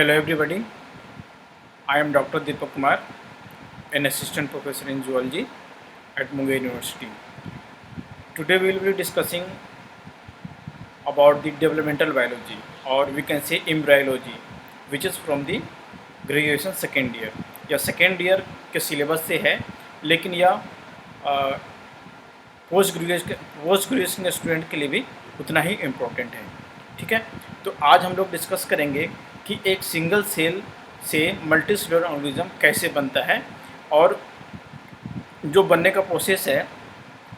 Hello everybody, I am Dr. Deepak Kumar, an assistant professor in zoology at Munger University. Today we will be discussing about the developmental biology, or we can say embryology, which is from the graduation second year या second year के syllabus से है, लेकिन यह post graduation student के लिए भी उतना ही इम्पोर्टेंट है। ठीक है, तो आज हम लोग डिस्कस करेंगे कि एक सिंगल सेल से मल्टी सेलुलर ऑर्गेनिज्म कैसे बनता है और जो बनने का प्रोसेस है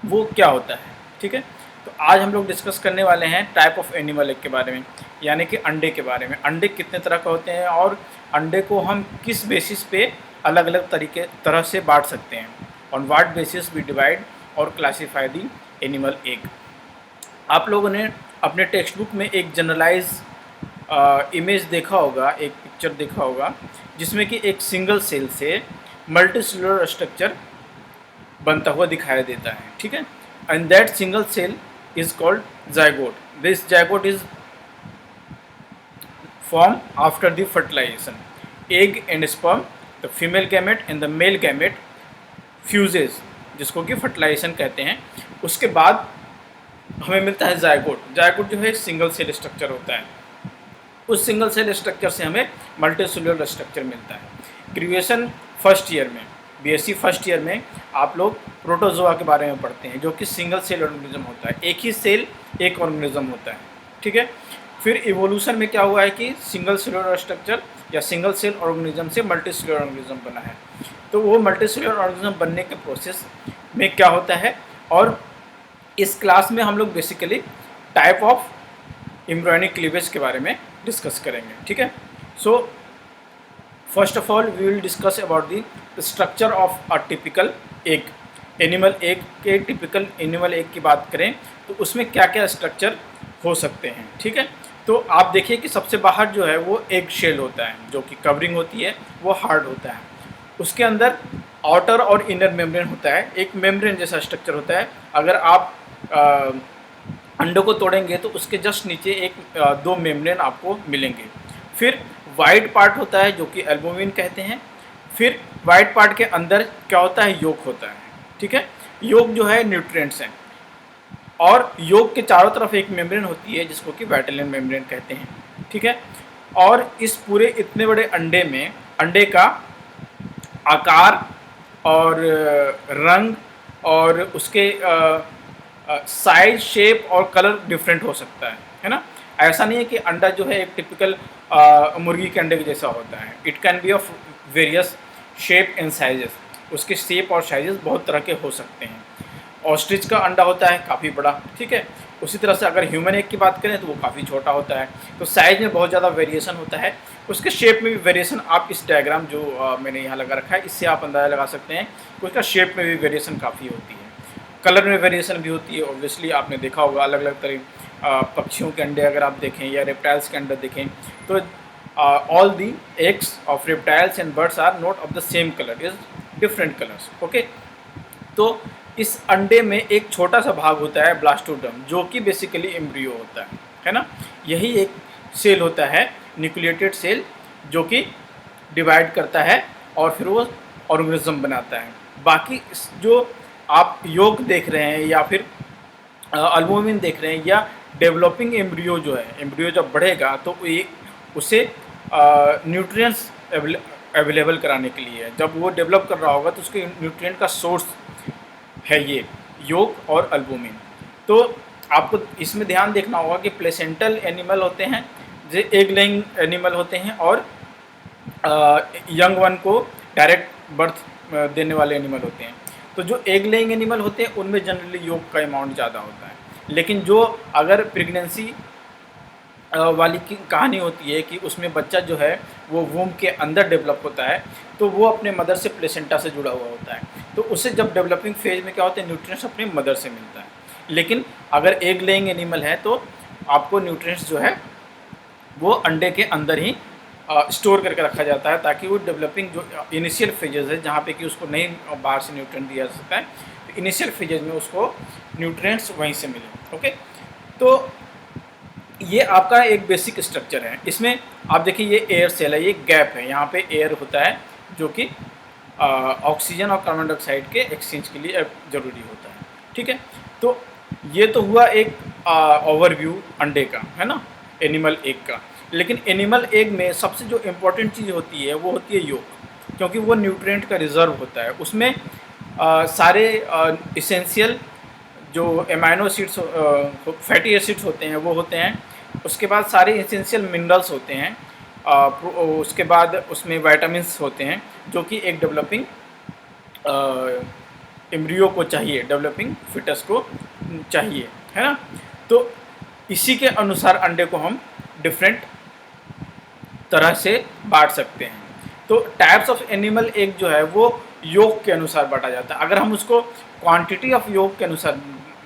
वो क्या होता है। ठीक है, तो आज हम लोग डिस्कस करने वाले हैं टाइप ऑफ एनिमल एग के बारे में, यानी कि अंडे के बारे में। अंडे कितने तरह के होते हैं और अंडे को हम किस बेसिस पे अलग अलग तरह से बांट सकते हैं, on what basis we divide और क्लासीफाई दी एनिमल एग। आप लोगों ने अपने टेक्स्ट बुक में एक जनरलाइज इमेज देखा होगा, एक पिक्चर देखा होगा, जिसमें कि एक सिंगल सेल से मल्टी सेलुलर स्ट्रक्चर बनता हुआ दिखाई देता है। ठीक है, and that single cell is called zygote. This zygote is form after the fertilization. Egg and sperm, the female gamete and the male gamete fuses, जिसको कि फर्टिलाइजेशन कहते हैं। उसके बाद हमें मिलता है जाइगोट। जाइगोट जो है एक सिंगल सेल स्ट्रक्चर होता है। उस सिंगल सेल स्ट्रक्चर से हमें मल्टी सेलुलर स्ट्रक्चर मिलता है। ग्रेजुएशन फर्स्ट ईयर में, बीएससी फर्स्ट ईयर में आप लोग प्रोटोजोआ के बारे में पढ़ते हैं, जो कि सिंगल सेल ऑर्गेनिज्म होता है। एक ही सेल एक ऑर्गेनिज्म होता है। ठीक है, फिर इवोल्यूशन में क्या हुआ है कि सिंगल सेलुलर स्ट्रक्चर या सिंगल सेल ऑर्गेनिज्म से मल्टी सेलुलर ऑर्गेनिज्म बना है। तो वो मल्टी सेलुलर ऑर्गेनिज्म बनने के प्रोसेस में क्या होता है, और इस क्लास में हम लोग basically type of embryonic cleavage के बारे में डिस्कस करेंगे। ठीक है, so first of all we will discuss about the structure of a typical egg. Animal egg के टिपिकल एनिमल एग की बात करें तो उसमें क्या क्या स्ट्रक्चर हो सकते हैं। ठीक है, तो आप देखिए कि सबसे बाहर जो है वो एग शेल होता है, जो कि कवरिंग होती है वो हार्ड होता है। उसके अंदर आउटर और इनर मेम्ब्रेन होता है, एक मेम्ब्रेन जैसा स्ट्रक्चर होता है। अगर आप अंडों को तोड़ेंगे तो उसके जस्ट नीचे दो मेम्ब्रेन आपको मिलेंगे। फिर वाइट पार्ट होता है जो कि एल्बुमिन कहते हैं। फिर वाइट पार्ट के अंदर क्या होता है, योक होता है। ठीक है, योक जो है न्यूट्रिएंट्स हैं, और योग के चारों तरफ एक मेम्ब्रेन होती है जिसको कि वैटेलिन मेम्ब्रेन कहते हैं। ठीक है, और इस पूरे इतने बड़े अंडे में अंडे का आकार और रंग और उसके साइज, शेप और कलर डिफरेंट हो सकता है ना। ऐसा नहीं है कि अंडा जो है एक टिपिकल मुर्गी के अंडे के जैसा होता है। It can be of various shape and sizes. उसके शेप और साइजेस बहुत तरह के हो सकते हैं। ऑस्ट्रिच का अंडा होता है काफ़ी बड़ा। ठीक है, उसी तरह से अगर ह्यूमन एग की बात करें तो वो काफ़ी छोटा होता है। तो साइज़ में बहुत ज़्यादा वेरिएशन होता है, उसके शेप में भी वेरिएशन। आप इस डायग्राम जो मैंने यहाँ लगा रखा है इससे आप अंदाज़ा लगा सकते हैं कि उसका शेप में भी वेरिएशन काफ़ी होती है। कलर में वेरिएशन भी होती है। ऑब्वियसली आपने देखा होगा अलग अलग तरह पक्षियों के अंडे अगर आप देखें या रेप्टाइल्स के अंडे देखें तो all the eggs of reptiles and birds are not of the same colour, is different colours. Okay, तो इस अंडे में एक छोटा सा भाग होता है ब्लास्टोडर्म, जो कि बेसिकली एम्ब्रियो होता है ना। यही एक सेल होता है, न्यूक्लिएटेड सेल, जो कि डिवाइड करता है और फिर वो ऑर्गेनिज्म बनाता है। बाकी जो आप योग देख रहे हैं या फिर अल्बुमिन देख रहे हैं या डेवलपिंग एम्ब्रियो जो है, एम्ब्रियो जब बढ़ेगा तो ये उसे न्यूट्रिएंट्स अवेलेबल कराने के लिए, जब वो डेवलप कर रहा होगा तो उसके न्यूट्रिएंट का सोर्स है ये योग और अल्बुमिन। तो आपको इसमें ध्यान देखना होगा कि प्लेसेंटल एनिमल होते हैं, जो एग लेइंग एनिमल होते हैं, और यंग वन को डायरेक्ट बर्थ देने वाले एनिमल होते हैं। तो जो एग लेइंग एनिमल होते हैं उनमें जनरली योग का अमाउंट ज़्यादा होता है। लेकिन जो अगर प्रेगनेंसी वाली की कहानी होती है कि उसमें बच्चा जो है वो वूम के अंदर डेवलप होता है, तो वो अपने मदर से प्लेसेंटा से जुड़ा हुआ होता है। तो उसे जब डेवलपिंग फेज में क्या होता है, न्यूट्रिएंट्स अपने मदर से मिलता है। लेकिन अगर एग लेइंग एनिमल है तो आपको न्यूट्रिएंट्स जो है वो अंडे के अंदर ही स्टोर करके रखा जाता है, ताकि वो डेवलपिंग जो इनिशियल फेजेस है जहाँ पे कि उसको नहीं बाहर से न्यूट्रिएंट दिया जा सकता है, तो इनिशियल फेजेस में उसको न्यूट्रिएंट्स वहीं से मिले। ओके, तो ये आपका एक बेसिक स्ट्रक्चर है। इसमें आप देखिए ये एयर सेल है, ये गैप है, यहाँ पे एयर होता है जो कि ऑक्सीजन और कार्बन डाइऑक्साइड के एक्सचेंज के लिए ज़रूरी होता है। ठीक है, तो ये तो हुआ एक ओवरव्यू अंडे का, है ना, एनिमल एग का। लेकिन एनिमल एग में सबसे जो इम्पोर्टेंट चीज़ होती है वो होती है योक, क्योंकि वो न्यूट्रिएंट का रिजर्व होता है। उसमें सारे इसेंशियल जो एमाइनो एसिड्स फैटी एसिड्स होते हैं वो होते हैं। उसके बाद सारे इसेंशियल मिनरल्स होते हैं। उसके बाद उसमें विटामिन्स होते हैं जो कि एक डेवलपिंग एम्ब्रियो को चाहिए, डेवलपिंग फिटस को चाहिए, है ना। तो इसी के अनुसार अंडे को हम डिफरेंट तरह से बांट सकते हैं। तो टाइप्स ऑफ एनिमल एग जो है वो योग के अनुसार बांटा जाता है। अगर हम उसको क्वांटिटी ऑफ योग के अनुसार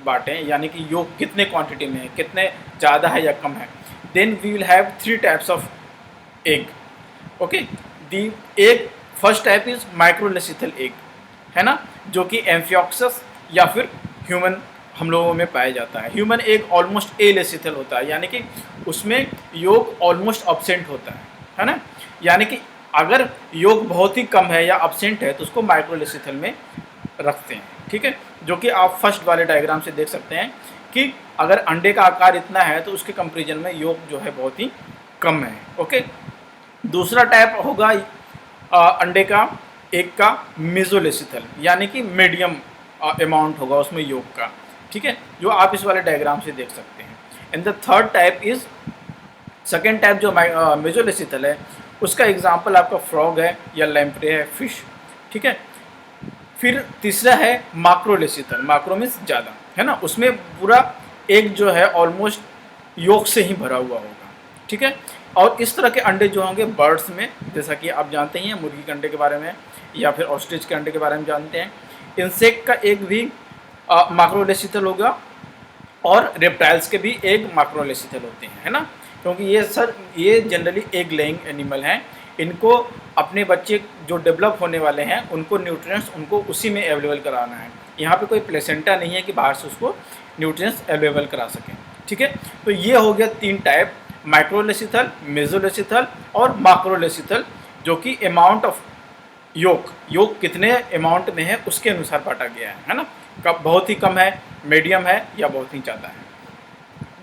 बांटें, यानी कि योग कितने क्वांटिटी में है, कितने ज़्यादा है या कम है, then we will have 3 types of egg. Okay, the egg first type is microlecithal egg, है ना, जो कि एम्फियोक्सस या फिर ह्यूमन हम लोगों में पाया जाता है। ह्यूमन एग ऑलमोस्ट एलेसिथल होता है, यानी कि उसमें योग ऑलमोस्ट अब्सेंट होता है ना। यानी कि अगर योग बहुत ही कम है या अब्सेंट है तो उसको माइक्रोलेसिथल में रखते हैं। ठीक है, जो कि आप फर्स्ट वाले डायग्राम से देख सकते हैं कि अगर अंडे का आकार इतना है तो उसके कंपेरिजन में योग जो है बहुत ही कम है। ओके, दूसरा टाइप होगा अंडे का एक का मेसोलेसिथल, यानी कि मीडियम अमाउंट होगा उसमें योग का। ठीक है, जो आप इस वाले डायग्राम से देख सकते हैं। And the third type is, second type जो मेसोलेसिथल है उसका एग्जाम्पल आपका फ्रॉग है या लैम्प्रे है, फिश। ठीक है, फिर तीसरा है माक्रोलेसिथल, माक्रो मीन्स ज़्यादा, है ना, उसमें पूरा एग जो है ऑलमोस्ट योग से ही भरा हुआ होगा। ठीक है, और इस तरह के अंडे जो होंगे बर्ड्स में, जैसा कि आप जानते ही हैं मुर्गी के अंडे के बारे में या फिर ऑस्ट्रिच के अंडे के बारे में जानते हैं। इंसेक्ट का एग भी माक्रोलेसिथल होगा और रेप्टाइल्स के भी एग माक्रोलेसिथल होते हैं, है ना, क्योंकि ये जनरली एग लेइंग एनिमल हैं। इनको अपने बच्चे जो डेवलप होने वाले हैं उनको न्यूट्रिएंट्स उनको उसी में अवेलेबल कराना है। यहाँ पे कोई प्लेसेंटा नहीं है कि बाहर से उसको न्यूट्रिएंट्स अवेलेबल करा सकें। ठीक है, तो ये हो गया 3 टाइप, माइक्रोलेसिथल, मेसोलेसिथल और माक्रोलेसिथल, जो कि अमाउंट ऑफ योग कितने अमाउंट में है उसके अनुसार बांटा गया है ना, कब बहुत ही कम है, मीडियम है या बहुत ही ज़्यादा है।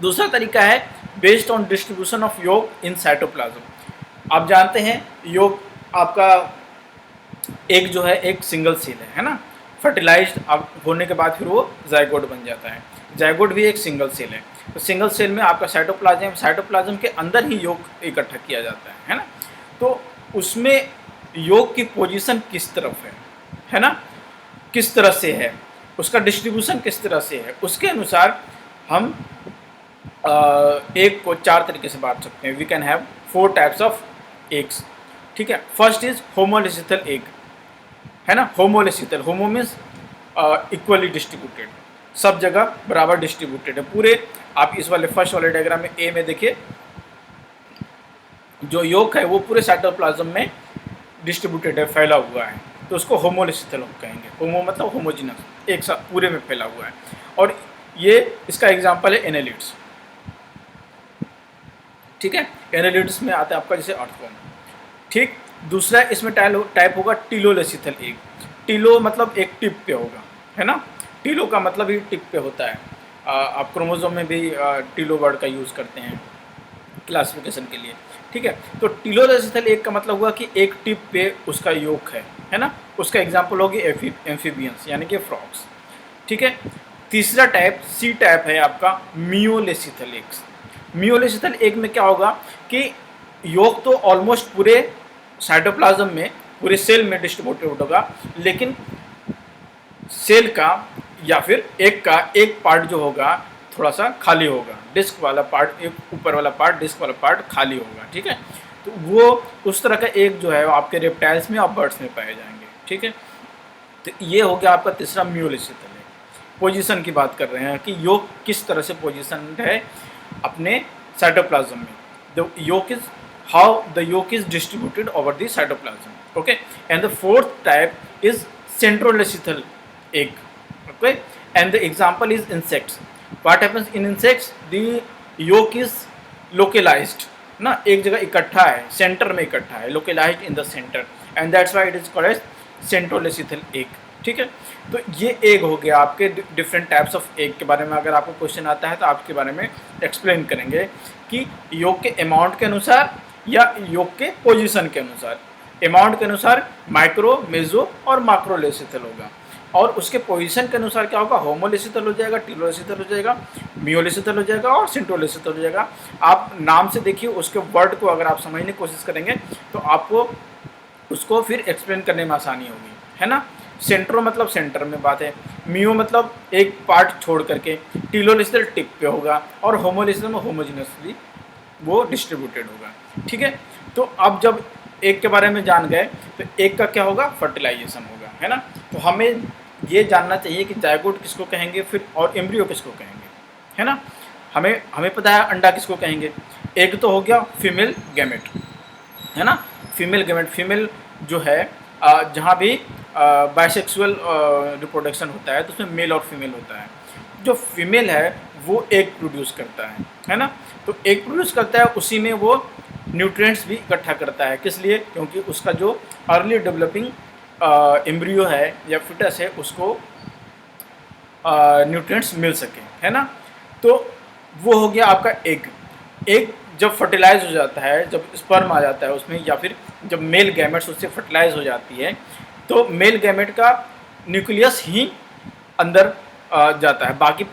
दूसरा तरीका है बेस्ड ऑन डिस्ट्रीब्यूशन ऑफ योग इन साइटोप्लाज्म। आप जानते हैं योग आपका एक जो है एक सिंगल सेल है ना, फर्टिलाइज्ड होने के बाद फिर वो जाइगोट बन जाता है। जाइगोट भी एक सिंगल सेल है। तो सिंगल सेल में आपका साइटोप्लाज्म के अंदर ही योग इकट्ठा किया जाता है ना। तो उसमें योग की पोजीशन किस तरफ है ना, किस तरह से है, उसका डिस्ट्रीब्यूशन किस तरह से है, उसके अनुसार हम एग को 4 तरीके से बांट सकते हैं। We can have 4 types of eggs. ठीक है, फर्स्ट इज होमोलेसिथल एग, है ना। Homolecithal, homo means equally distributed, सब जगह बराबर डिस्ट्रीब्यूटेड है पूरे। आप इस वाले फर्स्ट वाले डायग्राम में ए में देखिए, जो योग है वो पूरे साइटोप्लाज्म में डिस्ट्रीब्यूटेड है, फैला हुआ है, तो उसको होमोलेसिथल कहेंगे। होमो मतलब होमोजिनस, एक साथ पूरे में फैला हुआ है। और ये इसका एग्जाम्पल है एनेलिड्स। ठीक है, एनेलिड्स में आता है आपका जैसे अर्थवर्म। ठीक, दूसरा इसमें टाइप होगा टीलोलेसिथल एग। टीलो मतलब एक टिप पे होगा, है ना, टीलो का मतलब ही टिप पे होता है। आप क्रोमोसोम में भी टीलो वर्ड का यूज़ करते हैं क्लासिफिकेशन के लिए। ठीक है, तो टीलोलेसिथल एग का मतलब हुआ कि एक टिप पे उसका योग है ना, उसका एग्जाम्पल होगी एम्फीबियंस यानी कि फ्रॉग्स। ठीक है, तीसरा टाइप सी टाइप है आपका मियोलेसिथल एग्स। मियोलेसिथल एग में क्या होगा कि योग तो ऑलमोस्ट पूरे साइटोप्लाज्म में, पूरे सेल में डिस्ट्रीब्यूटेड होगा, लेकिन सेल का या फिर एग का एक पार्ट जो होगा थोड़ा सा खाली होगा, डिस्क वाला पार्ट, एक ऊपर वाला पार्ट, डिस्क वाला पार्ट खाली होगा। ठीक है, तो वो उस तरह का एग जो है आपके रेप्टाइल्स में और बर्ड्स में पाए जाएंगे। ठीक है, तो ये हो गया आपका तीसरा मियोलेसिथल एग। पोजीशन की बात कर रहे हैं कि योग किस तरह से पोजीशन है अपने साइटोप्लाज्म में। The yolk is how the yolk is distributed over the cytoplasm. Okay, and the fourth type is centrolecithal egg. Okay, and the example is insects. What happens in insects? The yolk is localized ना, एक जगह इकट्ठा है, center में इकट्ठा है, localized in the center, and that's why it is called as centrolecithal egg. ठीक है, तो ये एग हो गया आपके डिफरेंट टाइप्स ऑफ एग के बारे में। अगर आपको क्वेश्चन आता है तो आपके बारे में एक्सप्लेन करेंगे कि योग के अमाउंट के अनुसार या योग के पोजीशन के अनुसार। अमाउंट के अनुसार माइक्रो, मेजो और माक्रोलेसिथल होगा, और उसके पोजीशन के अनुसार क्या होगा, होमोलेसिथल हो जाएगा, टीलोलेसिथल हो जाएगा, मियोलेसिथल हो जाएगा और सेंट्रोलेसिथल हो जाएगा। आप नाम से देखिए, उसके वर्ड को अगर आप समझने की कोशिश करेंगे तो आपको उसको फिर एक्सप्लेन करने में आसानी होगी, है ना। सेंट्रो मतलब सेंटर में बात है, मियो मतलब एक पार्ट छोड़ करके, टीलोलेसिथल टिप पे होगा, और होमोलेसिथल में होमोजिनसली वो डिस्ट्रीब्यूटेड होगा। ठीक है, तो अब जब एक के बारे में जान गए तो एक का क्या होगा, फर्टिलाइजेशन होगा, है ना। तो हमें ये जानना चाहिए कि जायगोट किसको कहेंगे फिर, और एम्ब्रियो किसको कहेंगे, है ना। हमें पता है अंडा किसको कहेंगे। एक तो हो गया फीमेल गैमेट, है ना। फीमेल गैमेट, फीमेल जो है जहाँ भी बाइसेक्सुअल रिप्रोडक्शन होता है तो उसमें मेल और फीमेल होता है। जो फीमेल है वो एग प्रोड्यूस करता है ना। तो एग प्रोड्यूस करता है, उसी में वो न्यूट्रिएंट्स भी इकट्ठा करता है। किस लिए, क्योंकि उसका जो अर्ली डेवलपिंग एम्ब्रियो है या फिटस है उसको न्यूट्रिएंट्स मिल सके, है ना। तो वो हो गया आपका एग। एग जब फर्टिलाइज हो जाता है, जब स्पर्म आ जाता है उसमें, या फिर जब मेल गैमेट्स उससे फर्टिलाइज हो जाती है, तो मेल गैमेट का न्यूक्लियस ही अंदर जाता है, बाकी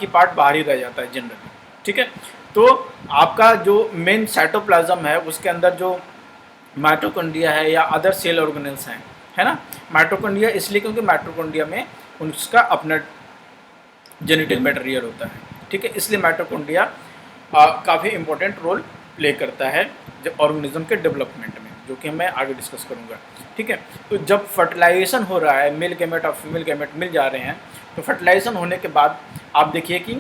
पार्ट बाहर ही रह जाता है जनरली। ठीक है, तो आपका जो मेन साइटोप्लाज्म है उसके अंदर जो माइटोकॉन्ड्रिया है या अदर सेल ऑर्गेनेल्स हैं, है ना। माइटोकॉन्ड्रिया इसलिए क्योंकि माइटोकॉन्ड्रिया में उसका अपना जेनेटिक मटेरियल होता है। ठीक है, इसलिए माइटोकॉन्ड्रिया काफ़ी इम्पोर्टेंट रोल प्ले करता है जब ऑर्गेनिज्म के डेवलपमेंट में, जो कि मैं आगे डिस्कस करूँगा। ठीक है, तो जब फर्टिलाइजेशन हो रहा है, मेल गैमेट और फीमेल गैमेट मिल जा रहे हैं, तो फर्टिलाइजेशन होने के बाद आप देखिए कि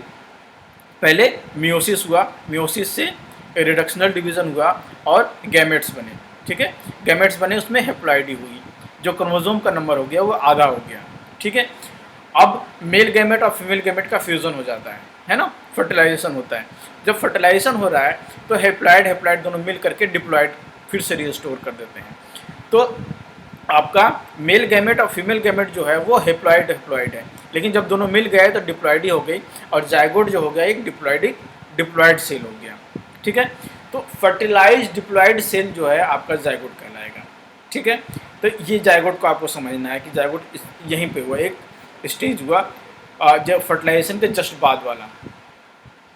पहले मियोसिस हुआ, मियोसिस से रिडक्शनल डिवीज़न हुआ और गैमेट्स बने। ठीक है, गैमेट्स बने, उसमें हेप्लॉइडी हुई, जो क्रोमोसोम का नंबर हो गया वो आधा हो गया। ठीक है, अब मेल गैमेट और फीमेल गैमेट का फ्यूज़न हो जाता है ना, फर्टिलाइजेशन होता है। जब फर्टिलाइजेशन हो रहा है तो हेप्लॉइड दोनों मिल करके डिप्लॉइड फिर से रिस्टोर कर देते हैं। तो आपका मेल गैमेट और फीमेल गैमेट जो है वो हेप्लॉइड है, लेकिन जब दोनों मिल गए तो डिप्लॉइडी हो गई, और जायगोट जो हो गया एक डिप्लॉइड सेल हो गया। ठीक है, तो फर्टिलाइज्ड डिप्लॉइड सेल जो है आपका जायगोट कहलाएगा। ठीक है, तो ये जायगोट को आपको समझना है कि जायगोट यहीं पे हुआ, एक स्टेज हुआ जब फर्टिलाइजेशन के जस्ट बाद वाला।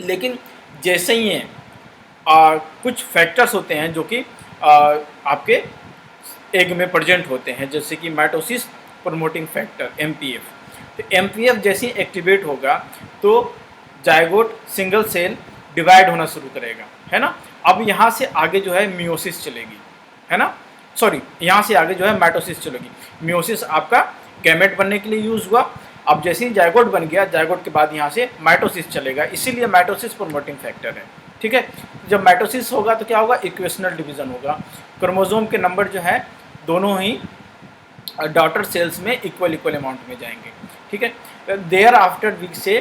लेकिन जैसे ही है कुछ फैक्टर्स होते हैं जो कि आपके एग में प्रेजेंट होते हैं, जैसे कि माइटोसिस प्रमोटिंग फैक्टर MPF। तो MPF जैसे ही एक्टिवेट होगा तो जायगोट सिंगल सेल डिवाइड होना शुरू करेगा, है ना। अब यहाँ से आगे जो है मियोसिस चलेगी, है ना, सॉरी, यहाँ से आगे जो है माइटोसिस चलेगी। मियोसिस आपका गैमेट बनने के लिए यूज़ हुआ। अब जैसे ही जायगोट बन गया, जायगोट के बाद यहाँ से माइटोसिस चलेगा, इसीलिए माइटोसिस प्रमोटिंग फैक्टर है। ठीक है, जब माइटोसिस होगा तो क्या होगा, इक्वेशनल डिवीज़न होगा। क्रोमोसोम के नंबर जो है दोनों ही डॉटर सेल्स में इक्वल अमाउंट में जाएंगे। ठीक है, thereafter we say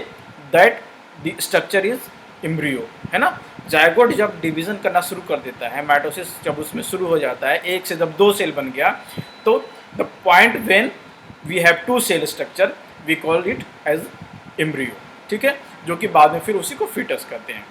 that the structure is embryo, है ना। जायगोट जब डिवीज़न करना शुरू कर देता है, माइटोसिस जब उसमें शुरू हो जाता है, एक से जब 2 सेल बन गया, तो the point when we have 2 cell structure we call it as embryo. ठीक है, जो कि बाद में फिर उसी को फीटस कहते हैं।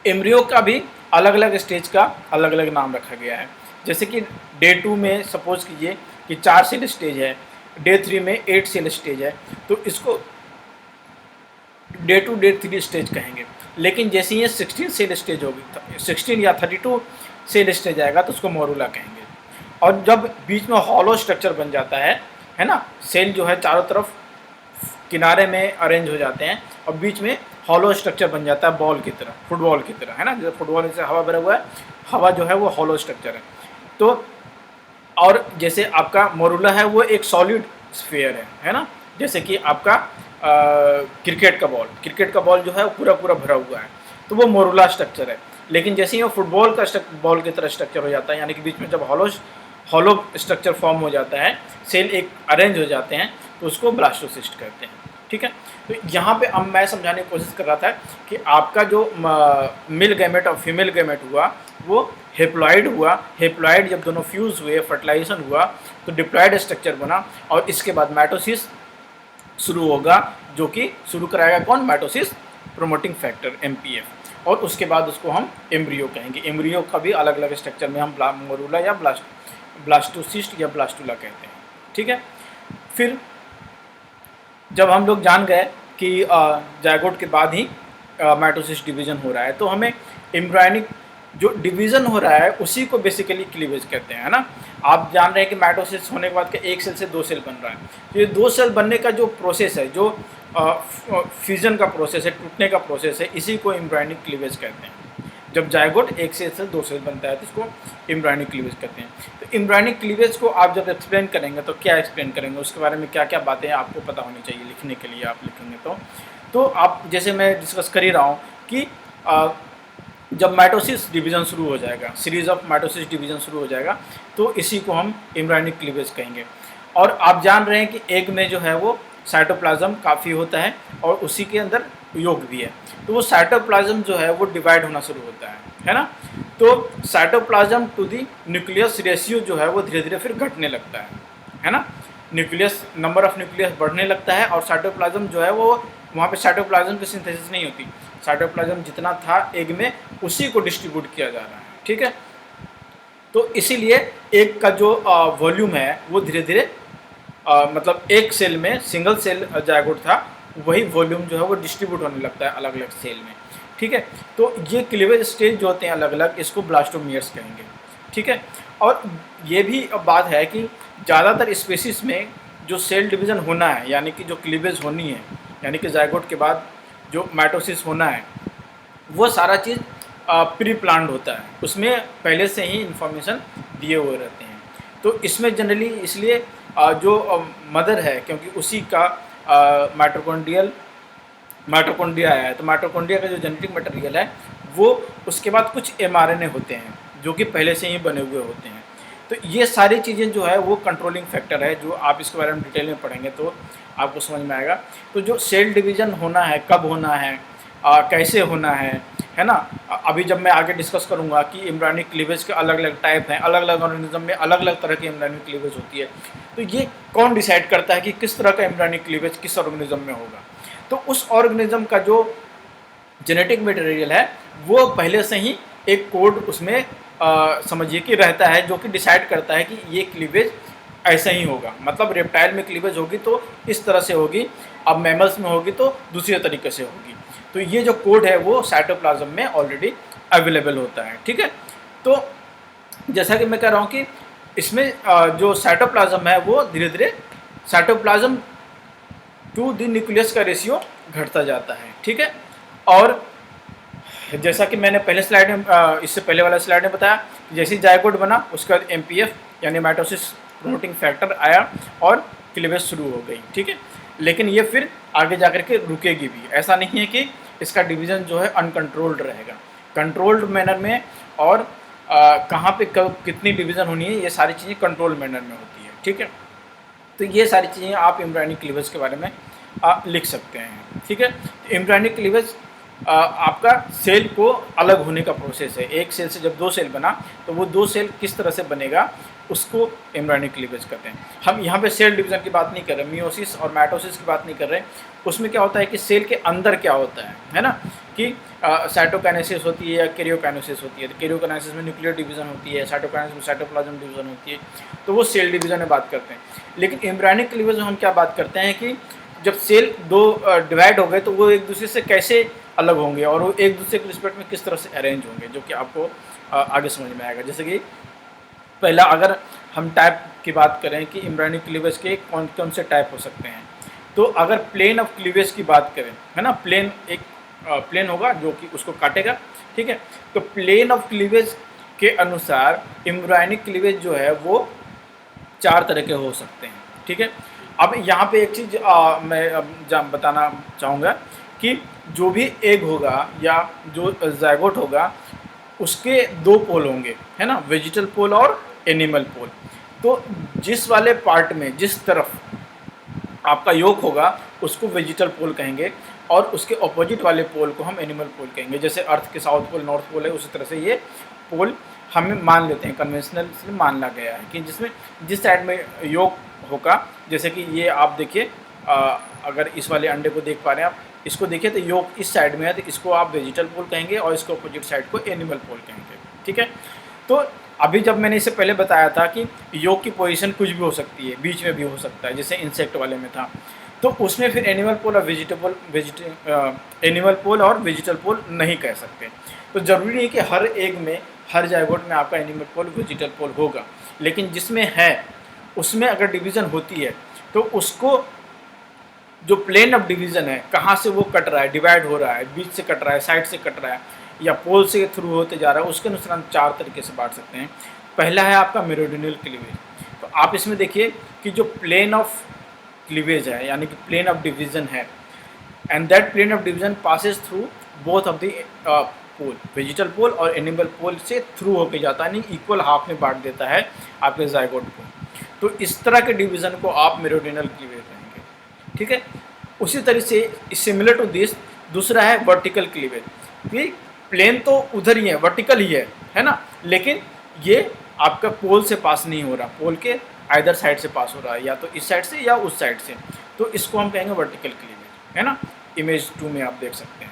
एम्ब्रियो का भी अलग अलग स्टेज का अलग अलग नाम रखा गया है। जैसे कि डे 2 में सपोज कीजिए कि 4 सेल स्टेज है, डे 3 में 8 सेल स्टेज है, तो इसको डे 2 डे 3 स्टेज कहेंगे। लेकिन जैसे ये 16 सेल स्टेज होगी, 16 या 32 सेल स्टेज आएगा तो उसको मोरूला कहेंगे। और जब बीच में हॉलो स्ट्रक्चर बन जाता है ना, सेल जो है चारों तरफ किनारे में अरेंज हो जाते हैं और बीच में हॉलो स्ट्रक्चर बन जाता है, बॉल की तरह, फुटबॉल की तरह, है ना। जैसे फुटबॉल से हवा भरा हुआ है, हवा जो है वो हॉलो स्ट्रक्चर है। तो और जैसे आपका मोरूला है वो एक सॉलिड स्फीयर है ना। जैसे कि आपका क्रिकेट का बॉल जो है वो पूरा भरा हुआ है, तो वो मोरूला स्ट्रक्चर है। लेकिन जैसे ही वो फुटबॉल का बॉल की तरह स्ट्रक्चर हो जाता है, यानी कि बीच में जब हॉलो स्ट्रक्चर फॉर्म हो जाता है, सेल एक अरेंज हो जाते हैं, तो उसको ब्लास्टोसिस्ट कहते हैं। ठीक है। तो यहाँ पे अब मैं समझाने की कोशिश कर रहा था कि आपका जो मेल गैमेट और फीमेल गैमेट हुआ वो हेप्लॉइड हुआ, हेप्लॉइड जब दोनों फ्यूज़ हुए, फर्टिलाइजेशन हुआ तो डिप्लॉइड स्ट्रक्चर बना, और इसके बाद माइटोसिस शुरू होगा, जो कि शुरू कराएगा कौन? माइटोसिस प्रोमोटिंग फैक्टर MPF, और उसके बाद उसको हम एम्ब्रियो कहेंगे। एम्ब्रियो का भी अलग अलग स्ट्रक्चर में हम मोरूला या ब्लास्टोसिस्ट या ब्लास्टुला कहते हैं, ठीक है। फिर जब हम लोग जान गए कि जायगोट के बाद ही माइटोसिस डिवीज़न हो रहा है, तो हमें एम्ब्रायनिक जो डिवीज़न हो रहा है उसी को बेसिकली क्लीवेज कहते हैं, है ना। आप जान रहे हैं कि माइटोसिस होने के बाद एक सेल से 2 सेल बन रहा है, तो ये 2 सेल बनने का जो प्रोसेस है, जो फ्यूजन का प्रोसेस है, टूटने का प्रोसेस है, इसी को एम्ब्रायनिक क्लीवेज कहते हैं। जब जायगोट एक सेल से 2 सेल बनता है तो इसको एम्ब्रायनिक क्लीवेज कहते हैं। तो एम्ब्रायनिक क्लीवेज को आप जब एक्सप्लेन करेंगे तो क्या एक्सप्लेन करेंगे, उसके बारे में क्या क्या बातें आपको पता होनी चाहिए लिखने के लिए, आप लिखेंगे तो आप जैसे मैं डिस्कस कर ही रहा हूँ कि जब माइटोसिस डिवीज़न शुरू हो जाएगा, सीरीज ऑफ माइटोसिस डिवीज़न शुरू हो जाएगा, तो इसी को हम एम्ब्रायनिक क्लीवेज कहेंगे। और आप जान रहे हैं कि एग में जो है वो साइटोप्लाज्म काफ़ी होता है और उसी के अंदर योग भी है, तो वो साइटोप्लाज्म जो है वो डिवाइड होना शुरू होता है ना। तो cytoplasm to the nucleus ratio जो है वो धीरे धीरे फिर घटने लगता है ना। न्यूक्लियस, नंबर ऑफ न्यूक्लियस बढ़ने लगता है, और साइटोप्लाज्म जो है वो वहाँ पे साइटोप्लाज्म की सिंथेसिस नहीं होती, साइटोप्लाज्म जितना था एग में उसी को डिस्ट्रीब्यूट किया जा रहा है, ठीक है। तो इसीलिए एग का जो वॉल्यूम है वो धीरे धीरे मतलब एक सेल में, सिंगल सेल जायगोट था, वही वॉल्यूम जो है वो डिस्ट्रीब्यूट होने लगता है अलग अलग सेल में, ठीक है। तो ये क्लीवेज स्टेज जो होते हैं अलग अलग, इसको ब्लास्टोमियर्स कहेंगे, ठीक है। और ये भी बात है कि ज़्यादातर स्पेसिस में जो सेल डिवीज़न होना है, यानी कि जो क्लीवेज होनी है, यानी कि जायगोट के बाद जो माइटोसिस होना है, वो सारा चीज़ प्री प्लान्ड होता है, उसमें पहले से ही इंफॉर्मेशन दिए हुए रहते हैं। तो इसमें जनरली इसलिए जो मदर है, क्योंकि उसी का माइटोकॉन्ड्रिया है, तो माइटोकॉन्ड्रिया का जो जेनेटिक मटेरियल है वो उसके बाद कुछ mRNA होते हैं जो कि पहले से ही बने हुए होते हैं। तो ये सारी चीज़ें जो है वो कंट्रोलिंग फैक्टर है, जो आप इसके बारे में डिटेल में पढ़ेंगे तो आपको समझ में आएगा। तो जो सेल डिवीज़न होना है, कब होना है, कैसे होना है ना। अभी जब मैं आगे डिस्कस करूंगा कि एम्ब्रायनिक क्लीवेज के अलग अलग टाइप हैं, अलग अलग ऑर्गेनिज्म में अलग अलग तरह की एम्ब्रायनिक क्लीवेज होती है, तो ये कौन डिसाइड करता है कि किस तरह का एम्ब्रायनिक क्लीवेज किस ऑर्गेनिज्म में होगा। तो उस ऑर्गेनिज्म का जो जेनेटिक मटेरियल है वो पहले से ही एक कोड उसमें समझिए कि रहता है, जो कि डिसाइड करता है कि ये क्लीवेज ऐसा ही होगा। मतलब रेप्टाइल में क्लीवेज होगी तो इस तरह से होगी, अब मैमल्स में होगी तो दूसरे तरीके से होगी। तो ये जो कोड है वो साइटोप्लाज्म में ऑलरेडी अवेलेबल होता है, ठीक है। तो जैसा कि मैं कह रहा हूँ कि इसमें जो साइटोप्लाज्म है वो धीरे धीरे साइटोप्लाज्म टू द न्यूक्लियस का रेशियो घटता जाता है, ठीक है। और जैसा कि मैंने पहले स्लाइड में इससे पहले वाला स्लाइड में बताया, जैसे ही जायगोट बना उसके बाद MPF यानी माइटोसिस प्रोमोटिंग फैक्टर आया और क्लीवेज शुरू हो गई, ठीक है। लेकिन ये फिर आगे जाकर के रुकेगी भी, ऐसा नहीं है कि इसका डिवीज़न जो है अनकंट्रोल्ड रहेगा, कंट्रोल्ड मैनर में। और कहाँ पे कब कितनी डिवीज़न होनी है, ये सारी चीज़ें कंट्रोल मैनर में होती है, ठीक है। तो ये सारी चीज़ें आप एम्ब्रायनिक क्लीवेज के बारे में लिख सकते हैं, ठीक है। एम्ब्रायनिक क्लीवेज आपका सेल को अलग होने का प्रोसेस है। एक सेल से जब 2 सेल बना तो वो 2 सेल किस तरह से बनेगा उसको एम्ब्रायनिक क्लीवेज कहते हैं। हम यहाँ पे सेल डिवीज़न की बात नहीं कर रहे, मियोसिस और माइटोसिस की बात नहीं कर रहे। उसमें क्या होता है कि सेल के अंदर क्या होता है ना, कि साइटोकाइनेसिस होती है या कैरियोकाइनेसिस होती है। तो कैरियोकाइनेसिस में न्यूक्लियर डिवीज़न होती है, साइटोकाइनेसिस में साइटोप्लाज्म डिवीज़न होती है, तो वो सेल डिवीज़न में बात करते हैं। लेकिन एम्ब्रायनिक क्लीवेज में हम क्या बात करते हैं कि जब सेल 2 डिवाइड हो गए तो वो एक दूसरे से कैसे अलग होंगे और वो एक दूसरे के रिस्पेक्ट में किस तरह से अरेंज होंगे, जो कि आपको आगे समझ में आएगा। जैसे कि पहला अगर हम टाइप की बात करें कि एम्ब्रायनिक क्लीवेज के कौन कौन से टाइप हो सकते हैं, तो अगर प्लेन ऑफ क्लीवेज की बात करें, है ना, प्लेन एक प्लेन होगा जो कि उसको काटेगा, ठीक है। तो प्लेन ऑफ क्लीवेज के अनुसार एम्ब्रायनिक क्लीवेज जो है वो 4 तरह के हो सकते हैं, ठीक है। अब यहाँ पे एक चीज़ मैं बताना चाहूँगा कि जो भी एग होगा या जो जायगोट होगा उसके 2 पोल होंगे, है ना, वेजिटल पोल और एनिमल पोल। तो जिस वाले पार्ट में जिस तरफ आपका योग होगा उसको वेजिटल पोल कहेंगे, और उसके ऑपोजिट वाले पोल को हम एनिमल पोल कहेंगे। जैसे अर्थ के साउथ पोल नॉर्थ पोल है, उसी तरह से ये पोल हमें मान लेते हैं, कन्वेंशनल से मानना गया है कि जिसमें जिस साइड में योग होगा, जैसे कि ये आप देखिए, अगर इस वाले अंडे को देख पा रहे हैं आप, इसको देखिए तो योग इस साइड में है, तो इसको आप वेजिटल पोल कहेंगे और इसको अपोजिट साइड को एनिमल पोल कहेंगे। ठीक है, तो अभी जब मैंने इससे पहले बताया था कि योग की पोजीशन कुछ भी हो सकती है, बीच में भी हो सकता है, जैसे इंसेक्ट वाले में था, तो उसमें फिर एनिमल पोल और एनिमल पोल और वेजिटल पोल नहीं कह सकते। तो ज़रूरी नहीं कि हर एग में, हर जायगोट में आपका एनिमल पोल वेजिटल पोल होगा, लेकिन जिसमें है उसमें अगर डिवीज़न होती है तो उसको जो प्लेन ऑफ डिवीज़न है, कहाँ से वो कट रहा है, डिवाइड हो रहा है, बीच से कट रहा है, साइड से कट रहा है, या पोल से थ्रू होते जा रहा है, उसके अनुसार हम 4 तरीके से बांट सकते हैं। पहला है आपका मेरिडियनल क्लीवेज। तो आप इसमें देखिए कि जो प्लेन ऑफ क्लीवेज है, यानी कि प्लेन ऑफ डिवीज़न है, and that plane of division passes through both of the pole, vegetal pole और एनिमल पोल से थ्रू होके जाता है, यानी इक्वल हाफ में बांट देता है आपके जायगोट को। तो इस तरह के डिवीज़न को आप मेरिडियनल क्लीवेज कहेंगे। ठीक है, उसी तरह से सिमिलर टू दिस दूसरा है वर्टिकल क्लीवेज। कि प्लेन तो उधर ही है, वर्टिकल ही है ना, लेकिन ये आपका पोल से पास नहीं हो रहा, पोल के आइदर साइड से पास हो रहा है, या तो इस साइड से या उस साइड से, तो इसको हम कहेंगे वर्टिकल क्लीवेज, है ना। इमेज 2 में आप देख सकते हैं।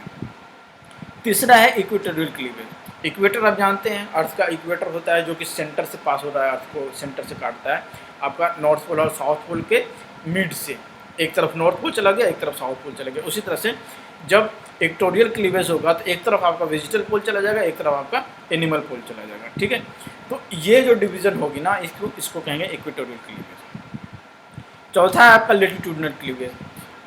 तीसरा है इक्वेटोरियल क्लीवेज। इक्वेटर आप जानते हैं, अर्थ का इक्वेटर होता है जो कि सेंटर से पास हो रहा है, अर्थ को सेंटर से काटता है, आपका नॉर्थ पोल और साउथ पोल के मिड से, एक तरफ नॉर्थ पोल चला गया, एक तरफ साउथ पोल चला गया। उसी तरह से जब इक्वेटोरियल क्लीवेज होगा तो एक तरफ आपका वेजिटल पोल चला जाएगा, एक तरफ आपका एनिमल पोल चला जाएगा। ठीक है, तो ये जो डिवीज़न होगी ना, इसको कहेंगे इक्वेटोरियल क्लीवेज। चौथा है आपका लेटिट्यूडनल क्लीवेज।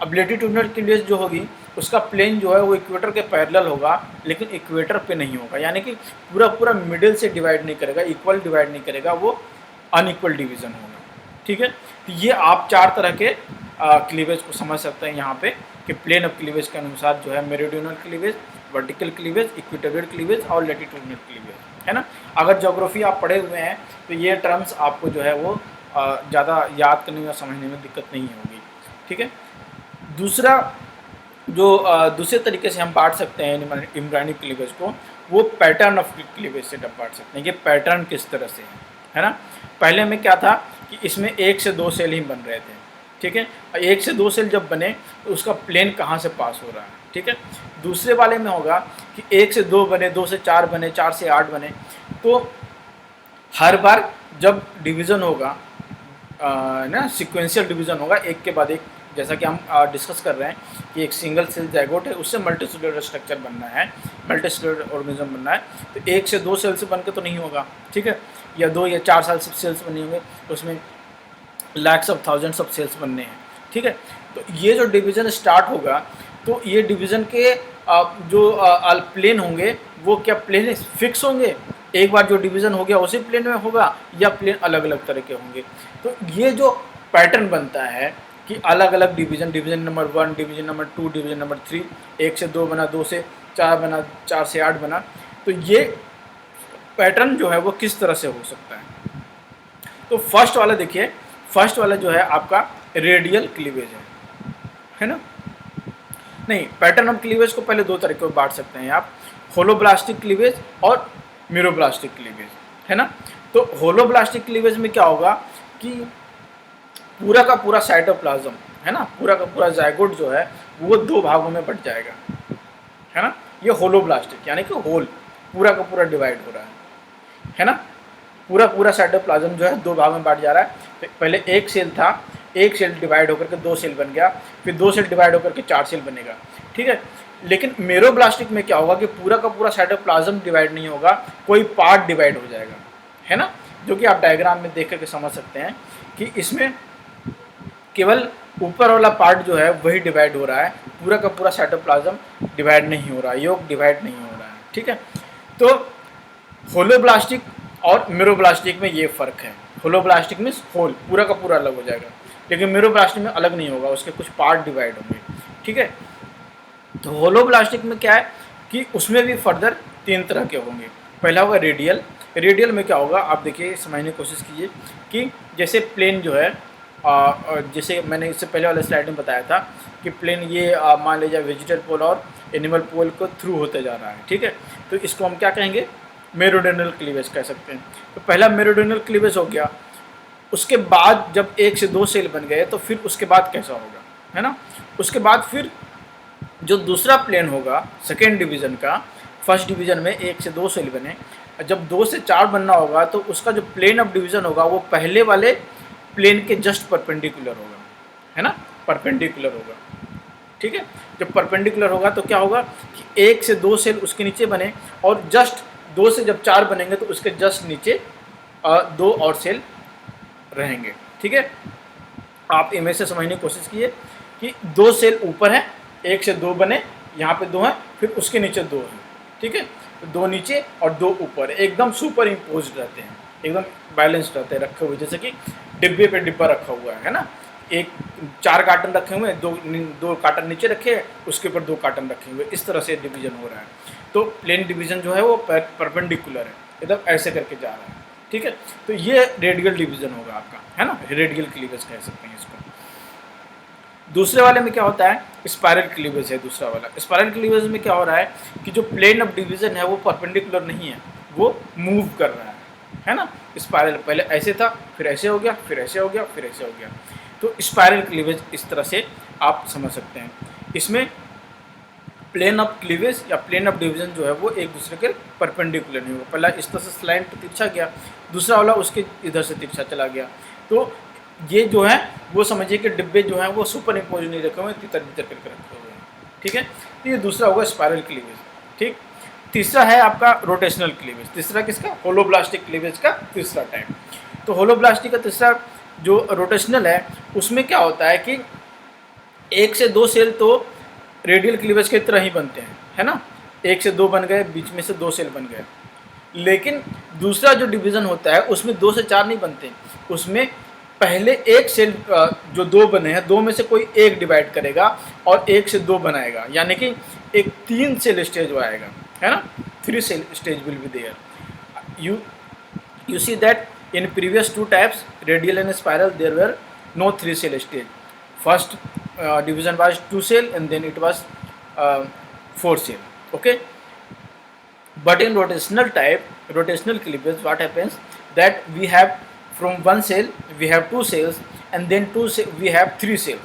अब लेटिट्यूडनल क्लीवेज जो होगी, उसका प्लेन जो है वो इक्वेटर के पैरेलल होगा, लेकिन इक्वेटर पे नहीं होगा, यानी कि पूरा पूरा मिडिल से डिवाइड नहीं करेगा, इक्वल डिवाइड नहीं करेगा, वो अनइक्वल डिवीज़न होगा। ठीक है, तो ये आप 4 तरह के क्लीवेज को समझ सकते हैं यहाँ पे, कि प्लेन ऑफ क्लीवेज के अनुसार जो है meridional cleavage, vertical cleavage, equatorial cleavage और लेटिट्यूडनल क्लीवेज, है ना। अगर ज्योग्राफी आप पढ़े हुए हैं तो ये टर्म्स आपको जो है वो ज़्यादा याद करने या समझने में दिक्कत नहीं होगी। ठीक है, दूसरा जो दूसरे तरीके से हम बांट सकते हैं एम्ब्रायनिक क्लीवेज को, वो पैटर्न ऑफ क्लीवेज से बांट सकते हैं कि पैटर्न किस तरह से है ना। पहले में क्या था कि इसमें 1 से 2 सेल ही बन रहे थे। ठीक है, 1 से 2 सेल जब बने तो उसका प्लेन कहाँ से पास हो रहा है। ठीक है, दूसरे वाले में होगा कि 1 से 2 बने, 2 से 4 बने, 4 से 8 बने, तो हर बार जब डिवीज़न होगा ना, सिक्वेंशियल डिवीज़न होगा एक के बाद एक, जैसा कि हम डिस्कस कर रहे हैं कि एक सिंगल सेल जाइगोट है, उससे मल्टीसेलुलर स्ट्रक्चर बनना है, मल्टीसेलुलर ऑर्गेनिज्म बनना है, तो 1 से 2 सेल से बन के तो नहीं होगा। ठीक है, या 2 या 4 साल से सेल्स बने होंगे, उसमें lakhs of thousands of cells बनने हैं। ठीक है, तो ये जो डिवीज़न स्टार्ट होगा, तो ये डिवीज़न के जो प्लेन होंगे, वो क्या प्लेन फिक्स होंगे, एक बार जो डिवीज़न हो गया उसी प्लेन में होगा, या प्लेन अलग अलग तरह के होंगे। तो ये जो पैटर्न बनता है कि अलग अलग division number 1, division number 2, division number 3, 1 से 2 बना, 2 से 4 बना, 4 से 8 बना, तो ये पैटर्न जो है वो किस तरह से हो सकता है। तो फर्स्ट वाला देखिए, फर्स्ट वाला जो है आपका रेडियल क्लीवेज है ना। नहीं, पैटर्न ऑफ क्लीवेज को पहले 2 तरीके में बांट सकते हैं आप, होलोब्लास्टिक क्लीवेज और म्यूरोब्लास्टिक क्लीवेज, है ना। तो होलोब्लास्टिक क्लीवेज में क्या होगा कि पूरा का पूरा साइटोप्लाज्म, है ना, पूरा का पूरा जाइगोट जो है वो 2 भागों में बट जाएगा, है ना। ये होलोब्लास्टिक यानी कि होल पूरा का पूरा डिवाइड हो रहा है ना। पूरा पूरा साइटोप्लाज्म जो है 2 भाग में बांट जा रहा है। तो पहले 1 सेल था, 1 सेल डिवाइड होकर के 2 सेल बन गया, फिर 2 सेल डिवाइड होकर के 4 सेल बनेगा। ठीक है, लेकिन मेरोब्लास्टिक में क्या होगा कि पूरा का पूरा साइटोप्लाज्म डिवाइड नहीं होगा, कोई पार्ट डिवाइड हो जाएगा, है ना, जो कि आप डायग्राम में देख करके समझ सकते हैं कि इसमें केवल ऊपर वाला पार्ट जो है वही डिवाइड हो रहा है, पूरा का पूरा साइटोप्लाज्म डिवाइड नहीं हो रहा है, योग डिवाइड नहीं हो रहा है। ठीक है, तो होलोब्लास्टिक और मेरोब्लास्टिक में ये फ़र्क है। होलोब्लास्टिक में होल पूरा का पूरा अलग हो जाएगा, लेकिन मेरोब्लास्टिक में अलग नहीं होगा, उसके कुछ पार्ट डिवाइड होंगे। ठीक है, तो होलोब्लास्टिक में क्या है कि उसमें भी फर्दर 3 तरह के होंगे। पहला होगा रेडियल। रेडियल में क्या होगा, आप देखिए, समझने की कोशिश कीजिए कि जैसे प्लेन जो है जैसे मैंने इससे पहले वाले स्लाइड में बताया था कि प्लेन ये मान लीजिए वेजिटेबल पोल और एनिमल पोल को थ्रू होते जा रहा है, ठीक है। तो इसको हम क्या कहेंगे, मेरोडियनल क्लीवेज कह सकते हैं। तो पहला मेरोडियनल क्लीवेज हो गया। उसके बाद जब 1 से 2 सेल बन गए तो फिर उसके बाद कैसा होगा, है ना। उसके बाद फिर जो दूसरा प्लेन होगा सेकेंड डिवीज़न का, फर्स्ट डिवीज़न में 1 से 2 सेल बने, जब 2 से 4 बनना होगा तो उसका जो प्लेन ऑफ डिवीज़न होगा वो पहले वाले प्लेन के जस्ट परपेंडिकुलर होगा, है ना, परपेंडिकुलर होगा, ठीक है। जब परपेंडिकुलर होगा तो क्या होगा कि 1 से 2 सेल उसके नीचे बने और जस्ट 2 से जब 4 बनेंगे तो उसके जस्ट नीचे 2 और सेल रहेंगे, ठीक है। आप इमेज से समझने की कोशिश कीजिए कि 2 सेल ऊपर है, 1 से 2 बने, यहाँ पे 2 हैं, फिर उसके नीचे 2 हैं, ठीक है। 2 नीचे और 2 ऊपर एकदम सुपर इम्पोज रहते हैं, एकदम बैलेंस रहते हैं रखे हुए, जैसे कि डिब्बे पे डिब्बा रखा हुआ है ना। एक 4 कार्टन रखे हुए हैं, दो कार्टन नीचे रखे हैं, उसके ऊपर 2 कार्टन रखे हुए, इस तरह से डिवीज़न हो रहा है। तो प्लेन डिवीज़न जो है वो परपेंडिकुलर है, एकदम ऐसे करके जा रहा है, ठीक है। तो ये रेडियल डिवीज़न होगा आपका, है ना, रेडियल क्लीवेज कह सकते हैं इसको। दूसरे वाले में क्या होता है, स्पाइरल क्लीवेज है दूसरा वाला। स्पाइरल क्लीवेज में क्या हो रहा है कि जो प्लेन ऑफ डिवीज़न है वो परपेंडिकुलर नहीं है, वो मूव कर रहा है ना। स्पाइरल पहले ऐसे था, फिर ऐसे हो गया, फिर ऐसे हो गया, फिर ऐसे हो गया। तो स्पाइरल क्लीवेज इस तरह से आप समझ सकते हैं। इसमें प्लेन ऑफ क्लीवेज या प्लेन ऑफ डिवीजन जो है वो एक दूसरे के परपेंडिकुलर नहीं होगा। पहला इस तरह से स्लाइन पे तिरछा गया, दूसरा वाला उसके इधर से तिरछा चला गया। तो ये जो है वो समझिए कि डिब्बे जो हैं वो सुपर इम्पोज नहीं रखे हुए, तितर बितर करके रखे हुए हैं, ठीक है। तो ये दूसरा होगा स्पाइरल क्लीवेज, ठीक। तीसरा है आपका रोटेशनल क्लीवेज। तीसरा किसका, होलोब्लास्टिक क्लीवेज का तीसरा टाइप। तो होलोब्लास्टिक का तीसरा जो रोटेशनल है उसमें क्या होता है कि 1 से 2 सेल तो रेडियल क्लीवेज की तरह ही बनते हैं, है ना। 1 से 2 बन गए, बीच में से 2 सेल बन गए। लेकिन दूसरा जो डिवीज़न होता है उसमें 2 से 4 नहीं बनते, उसमें पहले एक सेल जो 2 बने हैं, 2 में से कोई एक डिवाइड करेगा और 1 से 2 बनाएगा, यानी कि एक 3 सेल स्टेज आएगा, है ना। 3 cell stage will be there. You see that in previous 2 types, radial and spiral, there were no 3 cell stage. First division was 2 cell and then it was 4 cell, okay. But in rotational type, rotational cleavage, what happens that we have from 1 cell we have 2 cells and then 2 cell we have 3 cells,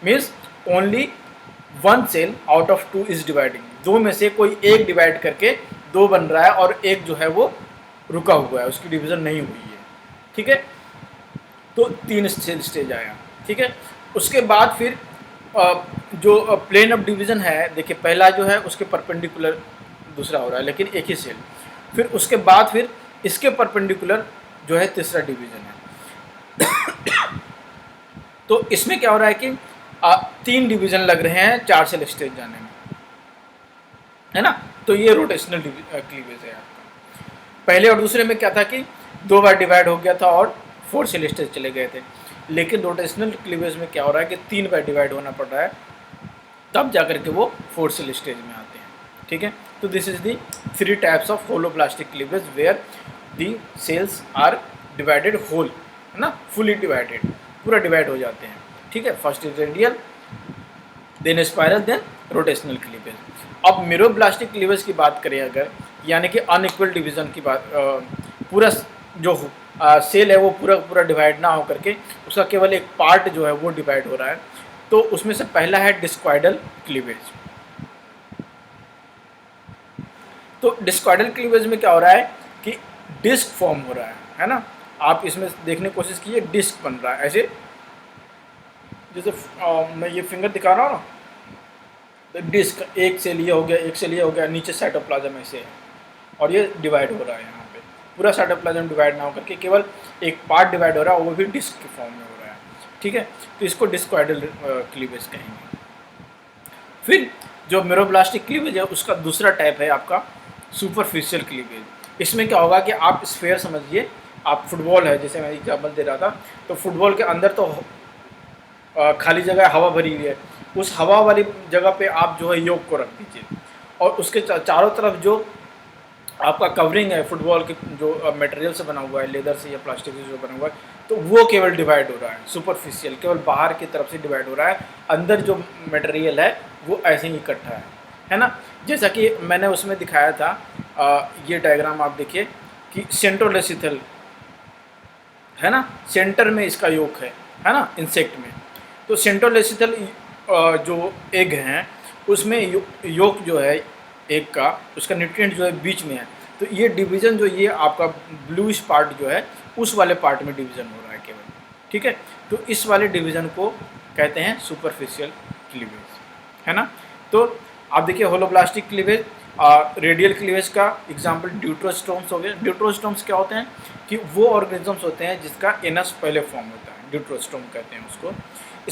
means only 1 cell out of 2 is dividing। 2 में से कोई एक divide करके 2 बन रहा है और एक जो है वो रुका हुआ है, उसकी डिवीज़न नहीं हुई है, ठीक है। तो 3 सेल स्टेज आया, ठीक है। उसके बाद फिर जो प्लेन ऑफ डिवीज़न है, देखिए पहला जो है उसके परपेंडिकुलर दूसरा हो रहा है लेकिन एक ही सेल, फिर उसके बाद फिर इसके परपेंडिकुलर जो है तीसरा डिवीज़न है। तो इसमें क्या हो रहा है कि 3 डिवीज़न लग रहे हैं 4 सेल स्टेज जाने में, है ना। तो ये रोटेशनल क्लीवेज है आपका। पहले और दूसरे में क्या था कि 2 बार डिवाइड हो गया था और 4 सेल स्टेज चले गए थे, लेकिन रोटेशनल क्लीवेज में क्या हो रहा है कि 3 बार डिवाइड होना पड़ रहा है, तब जाकर के वो 4 सेल स्टेज में आते हैं, ठीक है। तो this is the 3 types of holoblastic cleavage where the cells are divided whole, है ना, फुली डिवाइडेड, पूरा डिवाइड हो जाते हैं, ठीक है। First is radial, then spiral, then rotational cleavage. अब मेरोब्लास्टिक क्लीवेज की बात करें अगर, यानी कि अनइक्वल डिवीज़न की बात, पूरा जो सेल है वो पूरा डिवाइड ना हो करके उसका केवल एक पार्ट जो है वो डिवाइड हो रहा है, तो उसमें से पहला है डिस्क्वाइडल क्लीवेज। तो डिस्क्वाइडल क्लीवेज में क्या हो रहा है कि डिस्क फॉर्म हो रहा है ना। आप इसमें देखने की कोशिश कीजिए, डिस्क बन रहा है ऐसे, जैसे मैं ये फिंगर दिखा रहा हूँ ना, तो डिस्क एक से लिए हो गया, एक से लिए हो गया, नीचे साइटोप्लाज्म ऐसे है और ये डिवाइड हो रहा है, यहाँ पे पूरा साइटोप्लाज्म डिवाइड ना होकर के केवल एक पार्ट डिवाइड हो रहा है, वो भी डिस्क के फॉर्म में हो रहा है, ठीक है। तो इसको डिस्क्वाइडल क्लीवेज कहेंगे। फिर जो मेरोब्लास्टिक क्लीवेज है उसका दूसरा टाइप है आपका सुपरफिशियल क्लीवेज। इसमें क्या होगा कि आप स्फेयर समझिए, आप फुटबॉल है, जैसे मैं एग्जाम्पल दे रहा था, तो फुटबॉल के अंदर तो खाली जगह हवा भरी हुई है, उस हवा वाली जगह पे आप जो है योग को रख दीजिए और उसके चारों तरफ जो आपका कवरिंग है फुटबॉल के जो मटेरियल से बना हुआ है, लेदर से या प्लास्टिक से जो बना हुआ है, तो वो केवल डिवाइड हो रहा है, सुपरफिशियल केवल बाहर की तरफ से डिवाइड हो रहा है, अंदर जो मटेरियल है वो ऐसे ही इकट्ठा है ना। जैसा कि मैंने उसमें दिखाया था, ये डायग्राम आप देखिए कि सेंट्रोलेसिथल है ना, सेंटर में इसका योग है ना इंसेक्ट में। तो सेंट्रोलेसिथल जो एग हैं उसमें योग जो है एग का, उसका न्यूट्रिएंट जो है बीच में है। तो ये डिवीज़न जो ये आपका ब्लूइश पार्ट जो है उस वाले पार्ट में डिवीज़न हो रहा है केवल, ठीक है। तो इस वाले डिवीज़न को कहते हैं सुपरफिशियल क्लीवेज, है ना। तो आप देखिए होलोब्लास्टिक क्लीवेज, रेडियल क्लीवेज का एग्जांपल ड्यूट्रोस्टोम्स हो गए। ड्यूट्रोस्टोम्स क्या होते हैं कि वो ऑर्गेनिजम्स होते हैं जिसका एनस पहले फॉर्म होता है, ड्यूट्रोस्टोम कहते हैं उसको।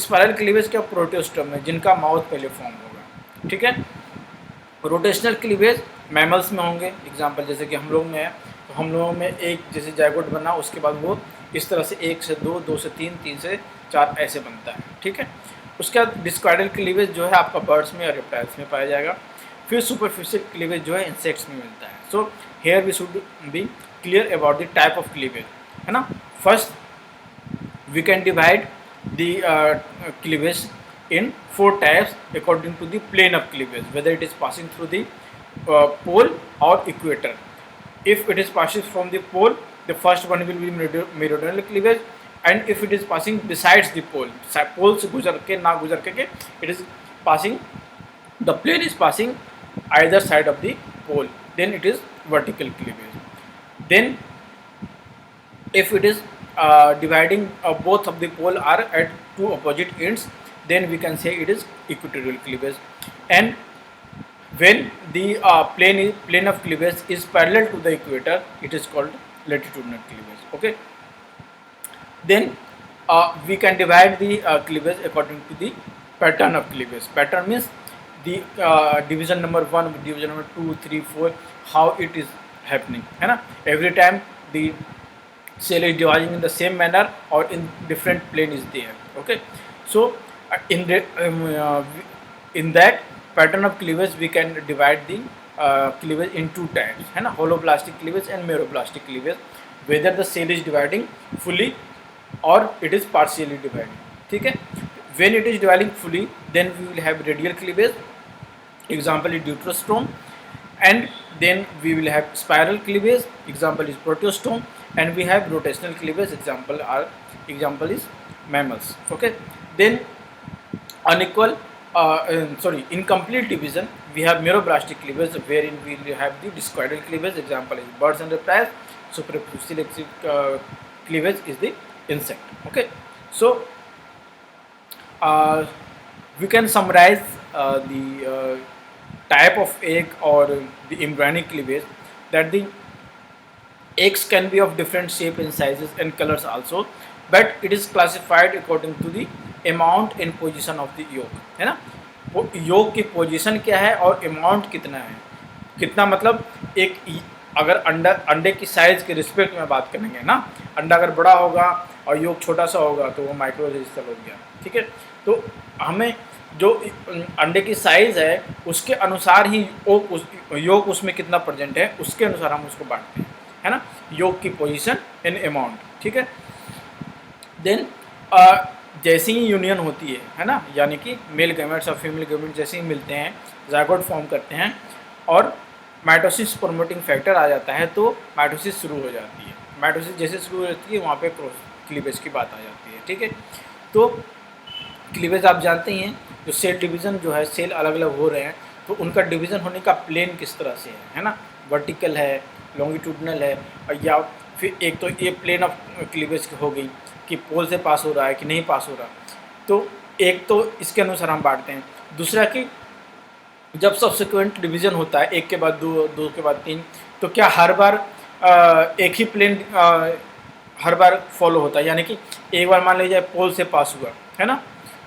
स्पाइरल क्लीवेज क्या प्रोटियोस्टोम है जिनका माउथ पहले फॉर्म होगा, ठीक है। रोटेशनल क्लीवेज मैमल्स में होंगे, एग्जांपल जैसे कि हम लोग में है, तो हम लोगों में एक जैसे जायगोट बना उसके बाद वो इस तरह से 1 से 2, 2 से 3, 3 से 4 ऐसे बनता है, ठीक है। उसके बाद डिस्क्वाइडल क्लीवेज जो है आपका बर्ड्स में और रेप्टाइल्स में पाया जाएगा। फिर सुपरफिशियल क्लीवेज जो है इंसेक्ट्स में मिलता है। So here we should be clear about the type of cleavage, है ना। First we can divide the cleavage in 4 types according to the plane of cleavage, whether it is passing through the pole or equator. If it is passing from the pole, the first one will be meridional cleavage, and if it is passing besides the pole, pole से गुजर के ना गुजर के it is passing, the plane is passing either side of the pole, then it is vertical cleavage. Then if it is dividing both of the pole are at two opposite ends, then we can say it is equatorial cleavage. And when the plane of cleavage is parallel to the equator, it is called latitudinal cleavage. Okay. Then we can divide the cleavage according to the pattern of cleavage. Pattern means the division number 1, division number 2, 3, 4, how it is happening, है ना। Every time the cell is dividing in the same manner or in different plane is there. Okay, so in that pattern of cleavage we can divide the cleavage in 2 types, है ना, holoblastic cleavage and meroblastic cleavage, whether the cell is dividing fully or it is partially dividing, ठीक है। when it is dividing fully, then we will have radial cleavage, example is deuterostome, and then we will have spiral cleavage, example is proteostome, and we have rotational cleavage, example is mammals. Okay, then unequal incomplete division, we have meroblastic cleavage wherein we will have the discoidal cleavage, example is birds and reptiles. Superficial cleavage is the insect. Okay, so we can summarize the type of egg or the embryonic cleavage, that the eggs can be of different shape and sizes and colors also, but it is classified according to the amount and position of the yolk, है ना। वो yolk की position क्या है और amount कितना है, कितना मतलब एक अगर अंडे की साइज़ के रिस्पेक्ट में बात करेंगे ना, अंडा अगर बड़ा होगा और योग छोटा सा होगा तो वो माइक्रोरेजिस्टर हो गया, ठीक है। तो हमें जो अंडे की साइज़ है उसके अनुसार ही योग उसमें कितना प्रेजेंट है उसके अनुसार हम उसको बांटते हैं, है ना, योग की पोजीशन एंड अमाउंट, ठीक है। देन जैसे ही यूनियन होती है ना, यानी कि मेल गैमेट्स और फीमेल गैमेट्स जैसे ही मिलते हैं, जायगोट फॉर्म करते हैं और माइटोसिस प्रमोटिंग फैक्टर आ जाता है, तो माइटोसिस शुरू हो जाती है। माइटोसिस जैसे शुरू हो जाती है वहाँ पे क्लीवेज की बात आ जाती है, ठीक है। तो क्लीवेज आप जानते ही हैं, जो सेल डिवीज़न जो है, सेल अलग अलग हो रहे हैं तो उनका डिवीज़न होने का प्लेन किस तरह से है ना, वर्टिकल है, लॉन्गिट्यूडनल है, या फिर एक तो ये प्लेन ऑफ क्लीवेज हो गई कि पोल से पास हो रहा है कि नहीं पास हो रहा, तो एक तो इसके अनुसार हम बांटते हैं। दूसरा कि जब सब्सिक्वेंट डिवीज़न होता है, एक के बाद दो, दो के बाद तीन, तो क्या हर बार एक ही प्लेन हर बार फॉलो होता है, यानी कि एक बार मान लीजिए पोल से पास हुआ है ना,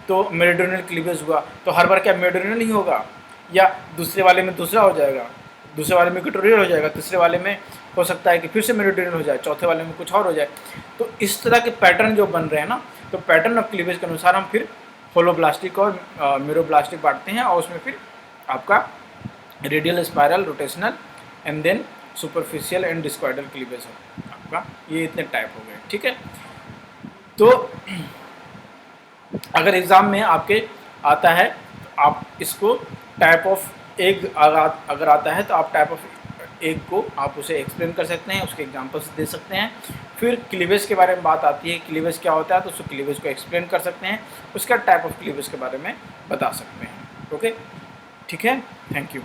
तो मेरिडियनल क्लीवेज हुआ, तो हर बार क्या मेरिडियनल ही होगा, या दूसरे वाले में दूसरा हो जाएगा, दूसरे वाले में इक्वेटोरियल हो जाएगा, तीसरे वाले में हो सकता है कि फिर से मेरिडियनल हो जाए, चौथे वाले में कुछ और हो जाए। तो इस तरह के पैटर्न जो बन रहे हैं ना, तो पैटर्न ऑफ क्लीवेज के अनुसार हम फिर होलोब्लास्टिक और मेरोब्लास्टिक बांटते हैं, और उसमें फिर आपका radial, spiral, rotational and then superficial and discoidal cleavage है आपका। ये इतने टाइप हो गए, ठीक है। तो अगर एग्ज़ाम में आपके आता है तो आप इसको टाइप ऑफ एग अगर आता है तो आप टाइप ऑफ एग को आप उसे एक्सप्लेन कर सकते हैं, उसके एग्जांपल्स दे सकते हैं। फिर क्लीवेज के बारे में बात आती है, क्लीवेज क्या होता है, तो उसको क्लीवेज को एक्सप्लेन कर सकते हैं, उसका टाइप ऑफ क्लीवेज के बारे में बता सकते हैं। ओके, ठीक है, थैंक यू।